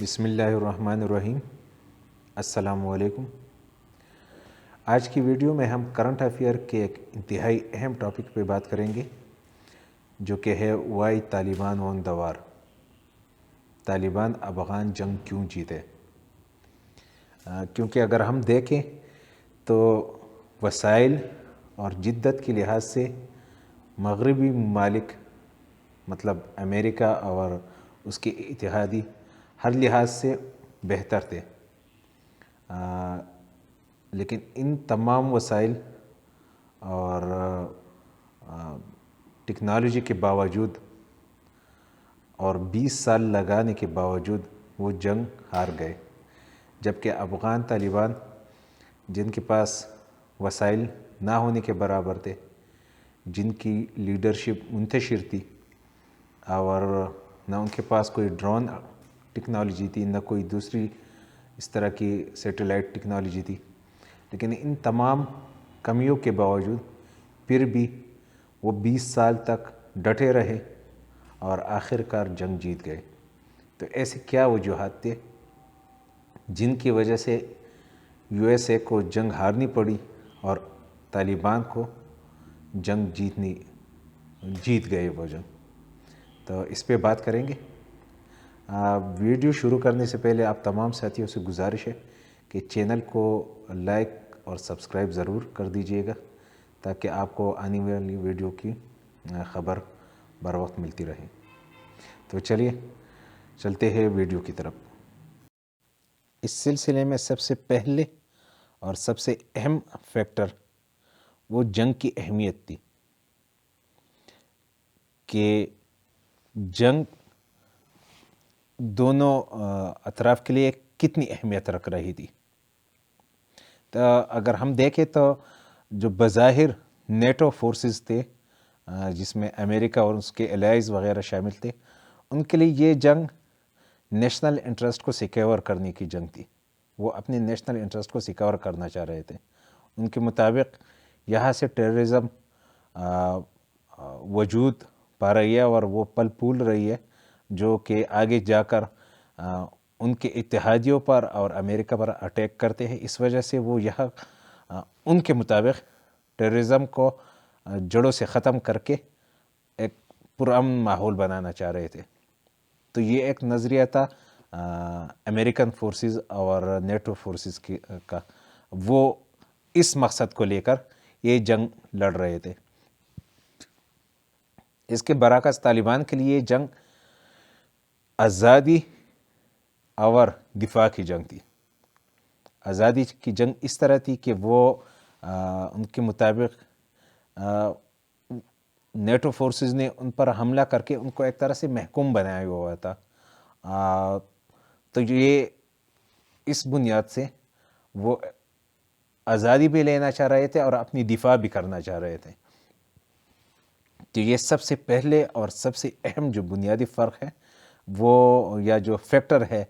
بسم اللہ الرحمن الرحیم۔ السلام علیکم۔ آج کی ویڈیو میں ہم کرنٹ افیئر کے ایک انتہائی اہم ٹاپک پہ بات کریں گے، جو کہ ہے وائی طالبان وون دا وار، طالبان افغان جنگ کیوں جیتے۔ کیونکہ اگر ہم دیکھیں تو وسائل اور جدت کے لحاظ سے مغربی ممالک مطلب امریکہ اور اس کے اتحادی ہر لحاظ سے بہتر تھے، لیکن ان تمام وسائل اور ٹیکنالوجی کے باوجود اور 20 سال لگانے کے باوجود وہ جنگ ہار گئے، جبکہ افغان طالبان جن کے پاس وسائل نہ ہونے کے برابر تھے، جن کی لیڈرشپ منتشر تھی اور نہ ان کے پاس کوئی ڈرون ٹیکنالوجی تھی، نہ کوئی دوسری اس طرح کی سیٹلائٹ ٹیکنالوجی تھی، لیکن ان تمام کمیوں کے باوجود پھر بھی وہ 20 سال تک ڈٹے رہے اور آخر کار جنگ جیت گئے۔ تو ایسے کیا وجوہات تھے جن کی وجہ سے USA کو جنگ ہارنی پڑی اور طالبان کو جنگ جیت گئے وہ جنگ؟ تو اس پہ بات کریں گے۔ ویڈیو شروع کرنے سے پہلے آپ تمام ساتھیوں سے گزارش ہے کہ چینل کو لائک اور سبسکرائب ضرور کر دیجئے گا، تاکہ آپ کو آنے والی ویڈیو کی خبر بر وقت ملتی رہے۔ تو چلیے چلتے ہیں ویڈیو کی طرف۔ اس سلسلے میں سب سے پہلے اور سب سے اہم فیکٹر وہ جنگ کی اہمیت تھی کہ جنگ دونوں اطراف کے لیے کتنی اہمیت رکھ رہی تھی۔ تو اگر ہم دیکھیں تو جو بظاہر نیٹو فورسز تھے، جس میں امریکہ اور اس کے الائز وغیرہ شامل تھے، ان کے لیے یہ جنگ نیشنل انٹرسٹ کو سیکیور کرنے کی جنگ تھی۔ وہ اپنے نیشنل انٹرسٹ کو سیکیور کرنا چاہ رہے تھے۔ ان کے مطابق یہاں سے ٹیررزم وجود پا رہی ہے اور وہ پل پھول رہی ہے، جو کہ آگے جا کر ان کے اتحادیوں پر اور امریکہ پر اٹیک کرتے ہیں۔ اس وجہ سے وہ یہاں ان کے مطابق ٹیررزم کو جڑوں سے ختم کر کے ایک پرامن ماحول بنانا چاہ رہے تھے۔ تو یہ ایک نظریہ تھا امریکن فورسز اور نیٹو فورسز کا، وہ اس مقصد کو لے کر یہ جنگ لڑ رہے تھے۔ اس کے برعکس طالبان کے لیے جنگ آزادی اور دفاع کی جنگ تھی۔ آزادی کی جنگ اس طرح تھی کہ وہ ان کے مطابق نیٹو فورسز نے ان پر حملہ کر کے ان کو ایک طرح سے محکوم بنایا ہوا تھا۔ تو یہ اس بنیاد سے وہ آزادی بھی لینا چاہ رہے تھے اور اپنی دفاع بھی کرنا چاہ رہے تھے۔ تو یہ سب سے پہلے اور سب سے اہم جو بنیادی فرق ہے وہ، یا جو فیکٹر ہے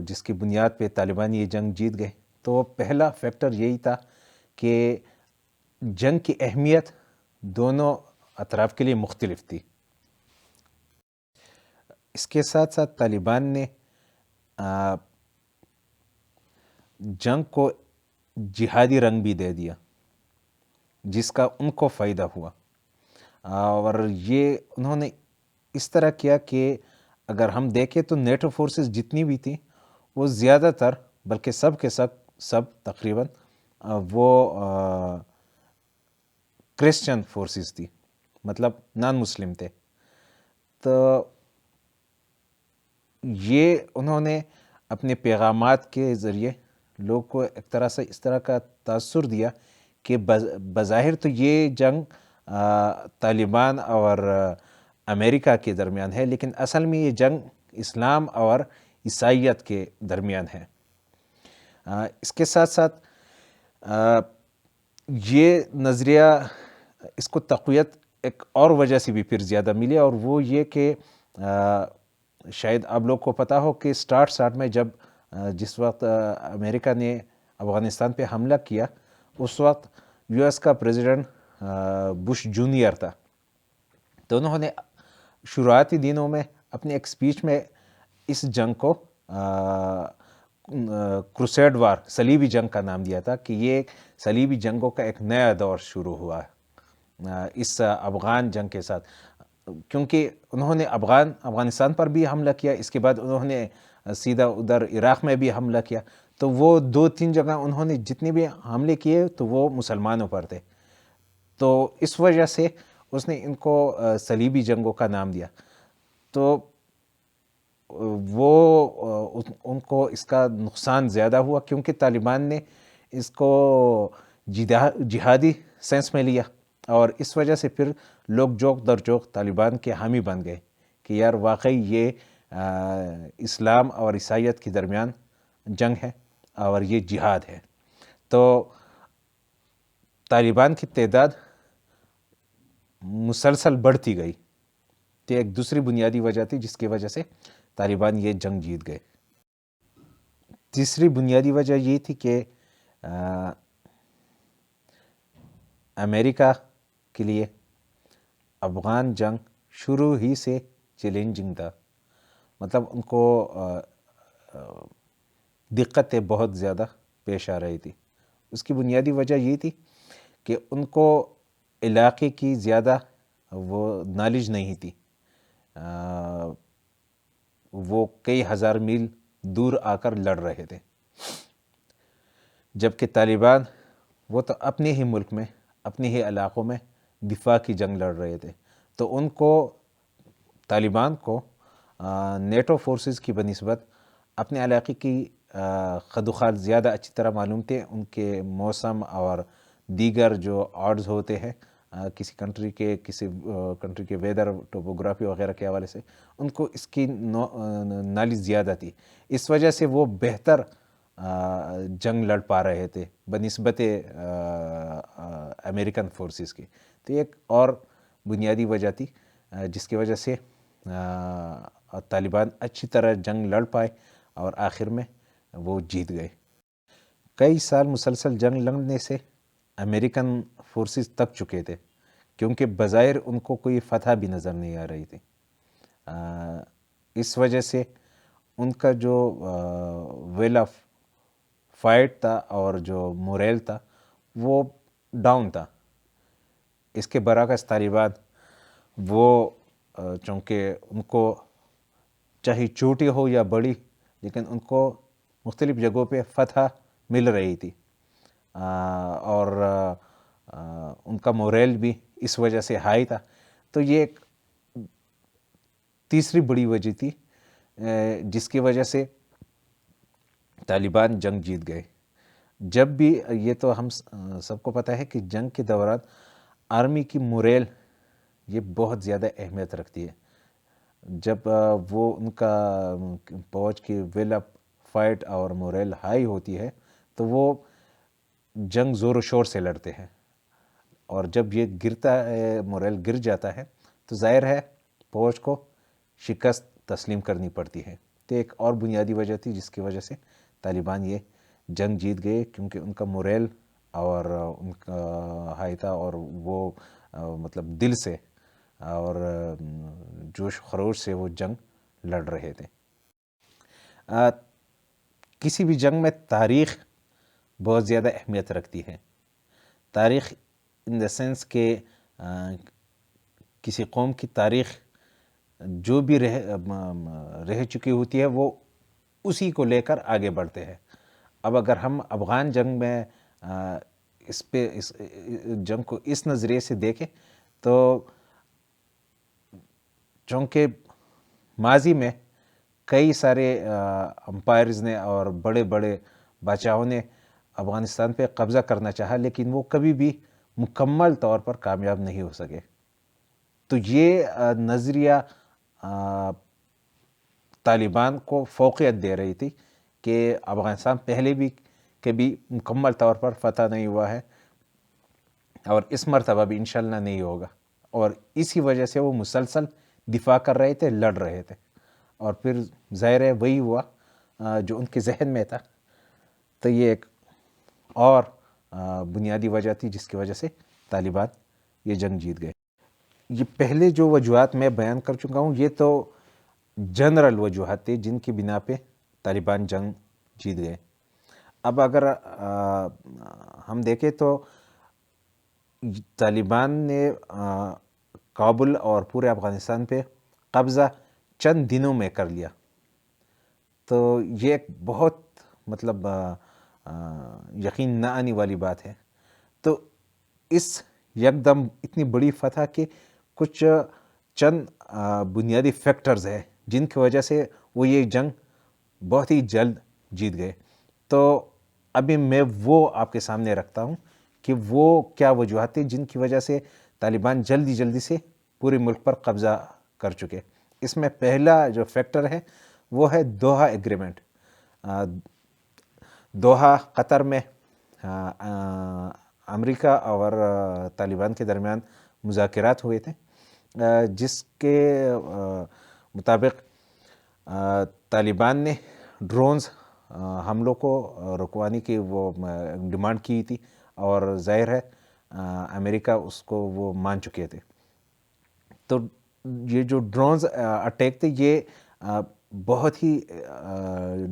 جس کی بنیاد پہ طالبان یہ جنگ جیت گئے، تو پہلا فیکٹر یہی تھا کہ جنگ کی اہمیت دونوں اطراف کے لیے مختلف تھی۔ اس کے ساتھ ساتھ طالبان نے جنگ کو جہادی رنگ بھی دے دیا، جس کا ان کو فائدہ ہوا، اور یہ انہوں نے اس طرح کیا کہ اگر ہم دیکھیں تو نیٹو فورسز جتنی بھی تھیں وہ زیادہ تر، بلکہ سب کے سب تقریباً وہ کرسچن فورسز تھی، مطلب نان مسلم تھے۔ تو یہ انہوں نے اپنے پیغامات کے ذریعے لوگ کو ایک طرح سے اس طرح کا تاثر دیا کہ بظاہر تو یہ جنگ طالبان اور امریکہ کے درمیان ہے، لیکن اصل میں یہ جنگ اسلام اور عیسائیت کے درمیان ہے۔ اس کے ساتھ ساتھ یہ نظریہ، اس کو تقویت ایک اور وجہ سے بھی پھر زیادہ ملی، اور وہ یہ کہ شاید آپ لوگ کو پتہ ہو کہ سٹارٹ میں جس وقت امریکہ نے افغانستان پہ حملہ کیا، اس وقت US کا پریزیڈنٹ بش جونیئر تھا۔ تو انہوں نے شروعاتی دنوں میں اپنی ایک سپیچ میں اس جنگ کو کروسیڈ وار، صلیبی جنگ کا نام دیا تھا کہ یہ صلیبی جنگوں کا ایک نیا دور شروع ہوا ہے اس افغان جنگ کے ساتھ، کیونکہ انہوں نے افغانستان پر بھی حملہ کیا، اس کے بعد انہوں نے سیدھا ادھر عراق میں بھی حملہ کیا، تو وہ 2-3 جگہ انہوں نے جتنے بھی حملے کیے تو وہ مسلمانوں پر تھے، تو اس وجہ سے اس نے ان کو صلیبی جنگوں کا نام دیا۔ تو وہ ان کو اس کا نقصان زیادہ ہوا کیونکہ طالبان نے اس کو جہادی سینس میں لیا، اور اس وجہ سے پھر لوگ جوک در جوک طالبان کے حامی بن گئے کہ یار واقعی یہ اسلام اور عیسائیت کے درمیان جنگ ہے اور یہ جہاد ہے۔ تو طالبان کی تعداد مسلسل بڑھتی گئی، تو ایک دوسری بنیادی وجہ تھی جس کی وجہ سے طالبان یہ جنگ جیت گئے۔ تیسری بنیادی وجہ یہ تھی کہ امریکہ کے لیے افغان جنگ شروع ہی سے چیلنجنگ تھا، مطلب ان کو دقتیں بہت زیادہ پیش آ رہی تھی۔ اس کی بنیادی وجہ یہ تھی کہ ان کو علاقے کی زیادہ وہ نالج نہیں تھی، وہ کئی ہزار میل دور آ کر لڑ رہے تھے، جبکہ طالبان وہ تو اپنے ہی ملک میں، اپنے ہی علاقوں میں دفاع کی جنگ لڑ رہے تھے، تو ان کو طالبان کو نیٹو فورسز کی بنسبت اپنے علاقے کی خد و خال زیادہ اچھی طرح معلوم تھے، ان کے موسم اور دیگر جو آڈز ہوتے ہیں کسی کنٹری کے ویدر ٹوپوگرافی وغیرہ کے حوالے سے ان کو اس کی نالج زیادہ تھی، اس وجہ سے وہ بہتر جنگ لڑ پا رہے تھے بنسبت امریکن فورسز کی۔ تو ایک اور بنیادی وجہ تھی جس کی وجہ سے طالبان اچھی طرح جنگ لڑ پائے اور آخر میں وہ جیت گئے۔ کئی سال مسلسل جنگ لڑنے سے امریکن فورسز تک چکے تھے کیونکہ بظاہر ان کو کوئی فتح بھی نظر نہیں آ رہی تھی، اس وجہ سے ان کا جو ویل آف فائٹ تھا اور جو موریل تھا وہ ڈاؤن تھا۔ اس کے برعکس طالبان وہ چونکہ ان کو چاہے چھوٹی ہو یا بڑی لیکن ان کو مختلف جگہوں پہ فتح مل رہی تھی، اور ان کا موریل بھی اس وجہ سے ہائی تھا، تو یہ ایک تیسری بڑی وجہ تھی جس کی وجہ سے طالبان جنگ جیت گئے۔ جب بھی یہ تو ہم سب کو پتہ ہے کہ جنگ کے دوران آرمی کی موریل یہ بہت زیادہ اہمیت رکھتی ہے، جب وہ ان کا فوج کی ویل آف فائٹ اور موریل ہائی ہوتی ہے تو وہ جنگ زور و شور سے لڑتے ہیں، اور جب یہ گرتا ہے، موریل گر جاتا ہے تو ظاہر ہے فوج کو شکست تسلیم کرنی پڑتی ہے۔ تو ایک اور بنیادی وجہ تھی جس کی وجہ سے طالبان یہ جنگ جیت گئے، کیونکہ ان کا موریل اور ان کا ہائی تھا، اور وہ مطلب دل سے اور جوش خروش سے وہ جنگ لڑ رہے تھے۔ کسی بھی جنگ میں تاریخ بہت زیادہ اہمیت رکھتی ہے، تاریخ ان دا سینس کہ کسی قوم کی تاریخ جو بھی رہ چکی ہوتی ہے وہ اسی کو لے کر آگے بڑھتے ہیں۔ اب اگر ہم افغان جنگ میں اس جنگ کو اس نظریے سے دیکھیں تو چونکہ ماضی میں کئی سارے امپائرز نے اور بڑے بڑے بادشاہوں نے افغانستان پہ قبضہ کرنا چاہا لیکن وہ کبھی بھی مکمل طور پر کامیاب نہیں ہو سکے، تو یہ نظریہ طالبان کو فوقیت دے رہی تھی کہ افغانستان پہلے بھی کبھی مکمل طور پر فتح نہیں ہوا ہے اور اس مرتبہ بھی انشاءاللہ نہیں ہوگا، اور اسی وجہ سے وہ مسلسل دفاع کر رہے تھے، لڑ رہے تھے، اور پھر ظاہر ہے وہی ہوا جو ان کے ذہن میں تھا۔ تو یہ ایک اور بنیادی وجہ تھی جس کی وجہ سے طالبان یہ جنگ جیت گئے۔ یہ پہلے جو وجوہات میں بیان کر چکا ہوں یہ تو جنرل وجوہات تھے جن کی بنا پہ طالبان جنگ جیت گئے. اب اگر ہم دیکھیں تو طالبان نے کابل اور پورے افغانستان پہ قبضہ چند دنوں میں کر لیا. تو یہ ایک بہت مطلب یقین نہ آنے والی بات ہے. تو اس یکدم اتنی بڑی فتح کے کچھ چند بنیادی فیکٹرز ہیں جن کی وجہ سے وہ یہ جنگ بہت ہی جلد جیت گئے. تو ابھی میں وہ آپ کے سامنے رکھتا ہوں کہ وہ کیا وجوہات تھیں جن کی وجہ سے طالبان جلدی سے پورے ملک پر قبضہ کر چکے. اس میں پہلا جو فیکٹر ہے وہ ہے دوحہ ایگریمنٹ. دوحہ قطر میں امریکہ اور طالبان کے درمیان مذاکرات ہوئے تھے، جس کے مطابق طالبان نے ڈرونز حملوں کو رکوانے کی وہ ڈیمانڈ کی تھی، اور ظاہر ہے امریکہ اس کو وہ مان چکے تھے. تو یہ جو ڈرونز اٹیک تھے یہ بہت ہی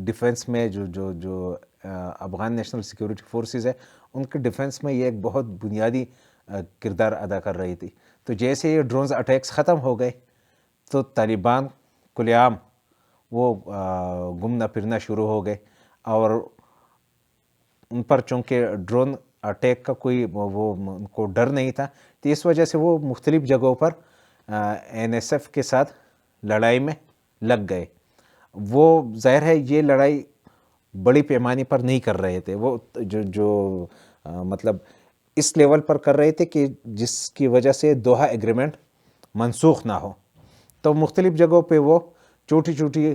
ڈیفنس میں جو افغان نیشنل سیکیورٹی فورسز ہے ان کے ڈیفنس میں یہ ایک بہت بنیادی کردار ادا کر رہی تھی. تو جیسے یہ ڈرونز اٹیکس ختم ہو گئے تو طالبان کھلے عام وہ گھومنا پھرنا شروع ہو گئے، اور ان پر چونکہ ڈرون اٹیک کا کوئی وہ ان کو ڈر نہیں تھا، تو اس وجہ سے وہ مختلف جگہوں پر NSF کے ساتھ لڑائی میں لگ گئے. وہ ظاہر ہے یہ لڑائی بڑی پیمانے پر نہیں کر رہے تھے، وہ جو مطلب اس لیول پر کر رہے تھے کہ جس کی وجہ سے دوحہ ایگریمنٹ منسوخ نہ ہو. تو مختلف جگہوں پہ وہ چھوٹی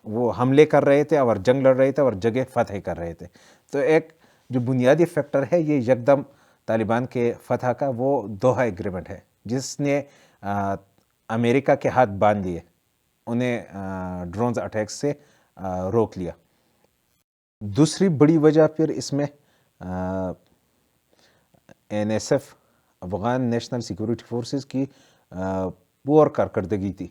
وہ حملے کر رہے تھے اور جنگ لڑ رہے تھے اور جگہ فتح کر رہے تھے. تو ایک جو بنیادی فیکٹر ہے یہ یکدم طالبان کے فتح کا وہ دوحہ ایگریمنٹ ہے جس نے امریکہ کے ہاتھ باندھ دیے، انہیں ڈرونز اٹیکس سے روک لیا. دوسری بڑی وجہ پھر اس میں NSF Afghan national security forces کی پور کارکردگی تھی.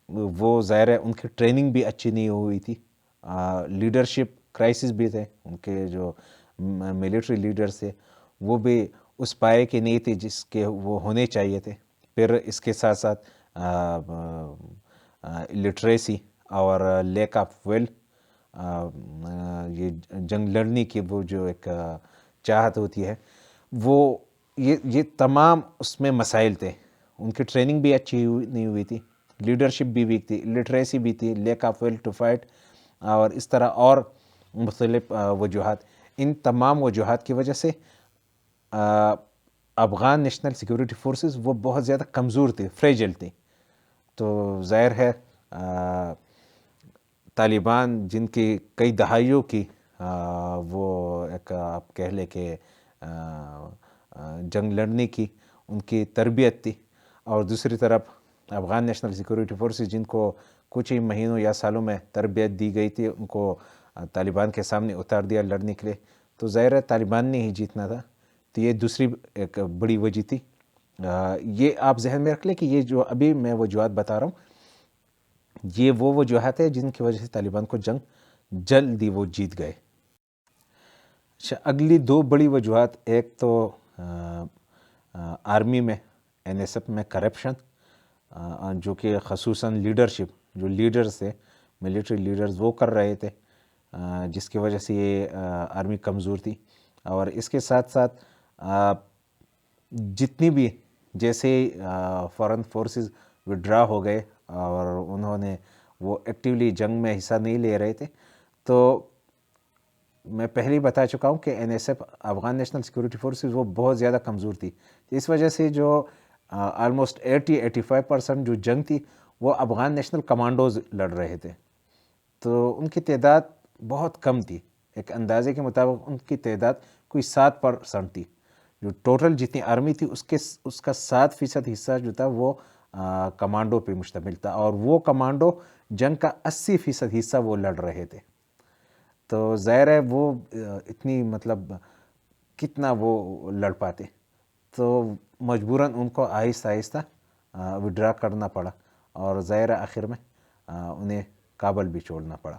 وہ ظاہر ہے ان کی ٹریننگ بھی اچھی نہیں ہوئی تھی، لیڈرشپ کرائسس بھی تھے، ان کے جو ملٹری لیڈرز تھے وہ بھی اس پائے کے نہیں تھے جس کے وہ ہونے چاہیے تھے. پھر اس کے ساتھ ساتھ لٹریسی اور لیک آف ویل، یہ جنگ لڑنے کی وہ جو ایک چاہت ہوتی ہے، وہ یہ تمام اس میں مسائل تھے. ان کی ٹریننگ بھی اچھی نہیں ہوئی تھی، لیڈرشپ بھی ویک تھی، لٹریسی بھی تھی، lack of will to fight, اور اس طرح اور مختلف وجوہات. ان تمام وجوہات کی وجہ سے افغان نیشنل سیکورٹی فورسز وہ بہت زیادہ کمزور تھی، فریجل تھی. تو ظاہر ہے طالبان جن کی کئی دہائیوں کی وہ ایک آپ کہہ لیں کہ جنگ لڑنے کی ان کی تربیت تھی، اور دوسری طرف افغان نیشنل سیکورٹی فورسز جن کو کچھ ہی مہینوں یا سالوں میں تربیت دی گئی تھی، ان کو طالبان کے سامنے اتار دیا لڑنے کے لیے. تو ظاہر ہے طالبان نے ہی جیتنا تھا. تو یہ دوسری ایک بڑی وجہ تھی. یہ آپ ذہن میں رکھ لیں کہ یہ جو ابھی میں وجوہات بتا رہا ہوں یہ وہ وجوہات ہیں جن کی وجہ سے طالبان کو جنگ جلدی وہ جیت گئے. اچھا، اگلی دو بڑی وجوہات، ایک تو آرمی میں NSF میں کرپشن، جو کہ خصوصاً لیڈرشپ، جو لیڈرز تھے ملٹری لیڈرز وہ کر رہے تھے، جس کی وجہ سے یہ آرمی کمزور تھی. اور اس کے ساتھ ساتھ جتنی بھی جیسے فورن فورسز وڈرا ہو گئے اور انہوں نے وہ ایکٹیولی جنگ میں حصہ نہیں لے رہے تھے، تو میں پہلے ہی بتا چکا ہوں کہ NSF Afghan national security forces وہ بہت زیادہ کمزور تھی. اس وجہ سے جو آلموسٹ 80-85% جو جنگ تھی وہ افغان نیشنل کمانڈوز لڑ رہے تھے. تو ان کی تعداد بہت کم تھی، ایک اندازے کے مطابق ان کی تعداد کوئی 7% تھی. جو ٹوٹل جتنی آرمی تھی اس کا 7% حصہ جو تھا وہ کمانڈو پہ مشتمل تھا، اور وہ کمانڈو جنگ کا 80% حصہ وہ لڑ رہے تھے. تو ظاہر ہے وہ اتنی مطلب کتنا وہ لڑ پاتے. تو مجبوراً ان کو آہستہ آہستہ وڈرا کرنا پڑا، اور ظاہر آخر میں انہیں کابل بھی چھوڑنا پڑا.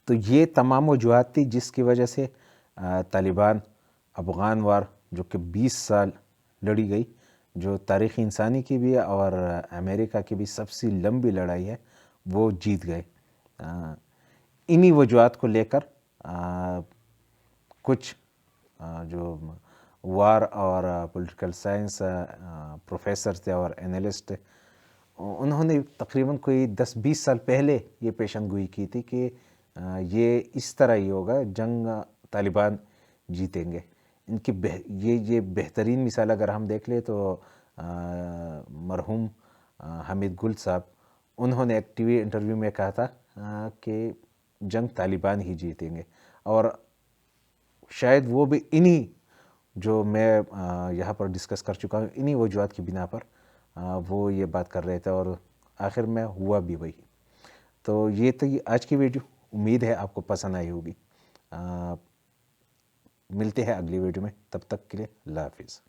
تو یہ تمام وجوہات تھی جس کی وجہ سے طالبان افغان وار جو کہ 20 سال لڑی گئی، جو تاریخ انسانی کی بھی اور امریکہ کی بھی سب سے لمبی لڑائی ہے، وہ جیت گئے. انہی وجوہات کو لے کر کچھ جو وار اور پولیٹیکل سائنس پروفیسر تھے اور انالسٹ تھے، انہوں نے تقریباً کوئی 10-20 سال پہلے یہ پیشن گوئی کی تھی کہ یہ اس طرح ہی ہوگا، جنگ طالبان جیتیں گے. ان کی یہ بہترین مثال اگر ہم دیکھ لیں تو مرحوم حمید گل صاحب، انہوں نے ایک ٹی وی انٹرویو میں کہا تھا کہ جنگ طالبان ہی جیتیں گے. اور شاید وہ بھی انہی جو میں یہاں پر ڈسکس کر چکا ہوں، انہی وجوہات کی بنا پر وہ یہ بات کر رہے تھے، اور آخر میں ہوا بھی وہی. تو یہ تھی آج کی ویڈیو، امید ہے آپ کو پسند آئی ہوگی. ملتے ہیں اگلی ویڈیو میں، تب تک کے لیے اللہ حافظ.